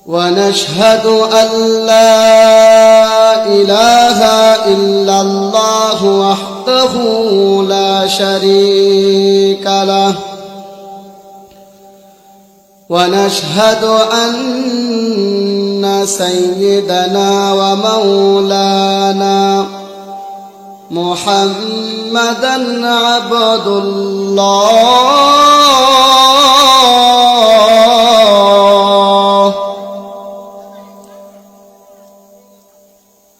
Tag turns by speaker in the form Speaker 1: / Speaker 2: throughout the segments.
Speaker 1: ونشهد أن لا إله إلا الله وحده لا شريك له ونشهد أن سيدنا ومولانا محمدا عبد الله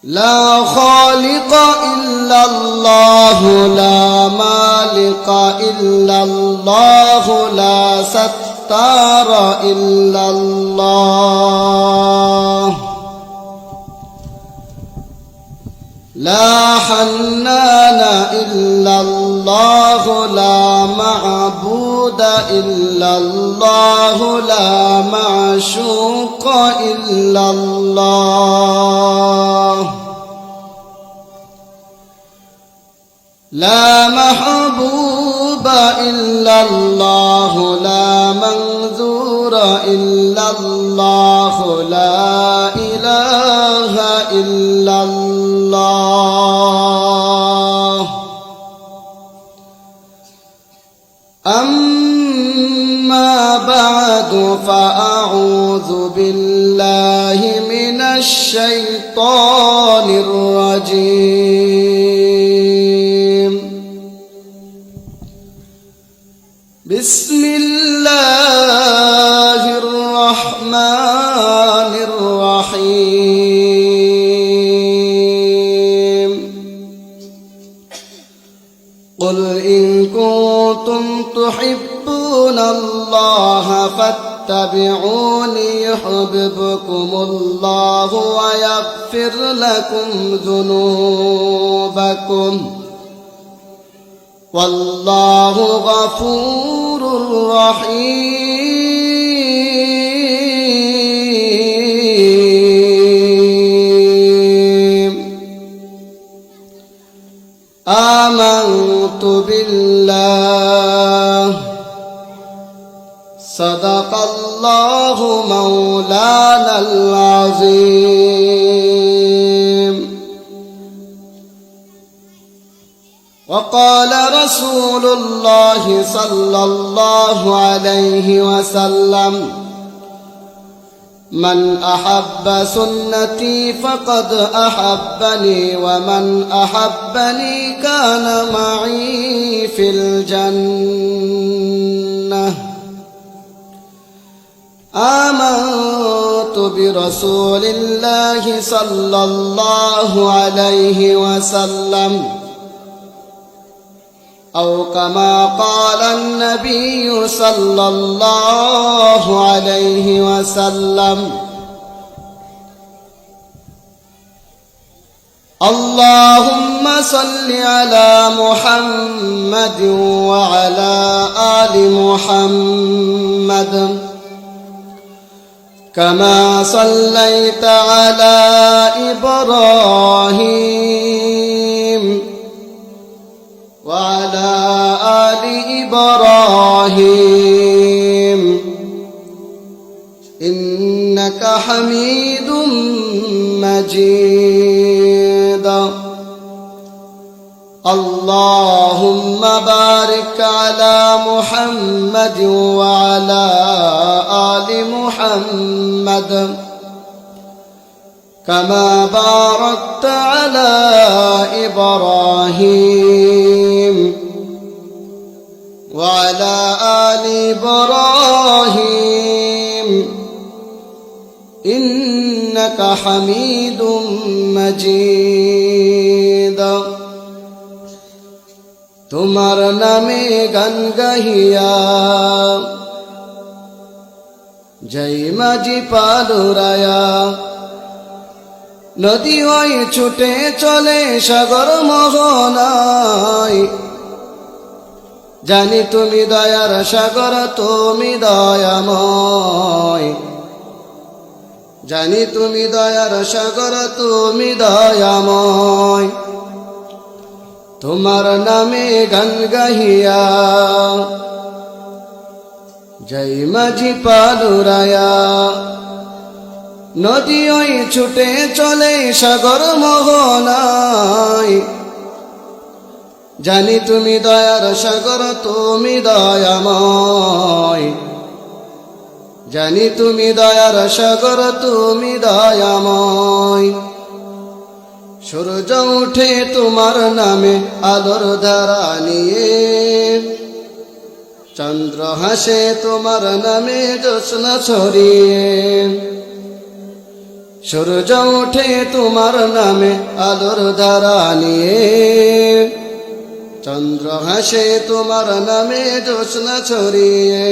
Speaker 1: لا خالق إلا الله لا مالك إلا الله لا ستار إلا الله لا حنان إلا الله لا معبود إلا الله لا معشوق إلا الله لا محبوب إلا الله لا منذور إلا الله لا إله إلا الله أما بعد فأعوذ بالله من الشيطان الرجيم بسم الله الرحمن الرحيم قل إن كنتم تحبون الله فاتبعوني يحببكم الله ويغفر لكم ذنوبكم والله غفور رحيم آمنت بالله صدق الله مولانا العظيم وقال رسول الله صلى الله عليه وسلم من أحب سنتي فقد أحبني ومن أحبني كان معي في الجنة آمنت برسول الله صلى الله عليه وسلم أو كما قال النبي صلى الله عليه وسلم اللهم صل على محمد وعلى آل محمد كما صليت على إبراهيم وعلى آل إبراهيم إنك حميد مجيد اللهم بارك على محمد وعلى آل محمد كما باركت على إبراهيم وعلى آل إبراهيم إنك حميد مجيد তোমার নামে গান গাহিয়া জয় মাঝি পালুরায়া নদী ওই ছুটে চলে সাগর মোহনায় জানি তুমি দয়ার সাগর তুমি দয়াময় জানি তুমি দয়ার সাগর তুমি দয়াময় তোমার নামে গান গাহিয়া জয় মাঝি পালুরায়া নদী ওই ছুটে চলে সাগর মোহনায়। জানি তুমি দয়ার সাগর, তুমি দয়াময়। জানি তুমি দয়ার সাগর, তুমি দয়াময়। সূর্য উঠে তোমার নামে আলোর ধারা নিয়ে, চন্দ্র হাসে তোমার নামে জ্যোৎস্না ছড়িয়ে। সূর্য উঠে তোমার নামে আলোর ধারা নিয়ে, চন্দ্র হাসে তোমার নামে জ্যোৎস্না ছড়িয়ে।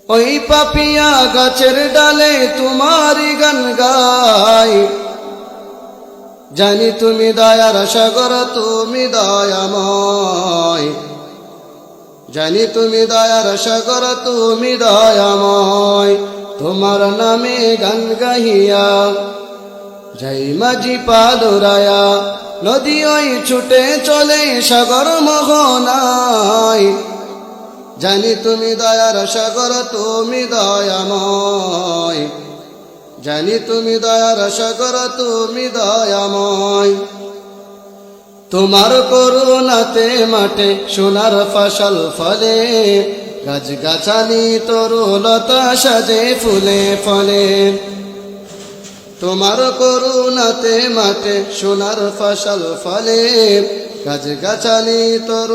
Speaker 1: ওই পাপিয়া গাছের ডালে তোমারই গান গায়। জানি তুমি দয়ার সাগর, তুমি দয়াময়। জানি তুমি দয়ার সাগর, তুমি দয়াময়। তোমার নামে গান গাহিয়া যাই মাঝি পাদুরায়া, নদী ওই ছুটে চলে সাগর মোহনায়। জানি তুমি দয়ার সাগর, তুমি দয়াময়। জানি তুমি দয়ার সাগর, তুমি দয়াময়। তোমার করুণাতে মাঠে সোনার ফসল ফলে, গাছ গাছালি তরুলতা সাজে ফুলে ফলে। তোমার করুণাতে মাঠে সোনার ফসল ফলে, গাছ গাছালি তরু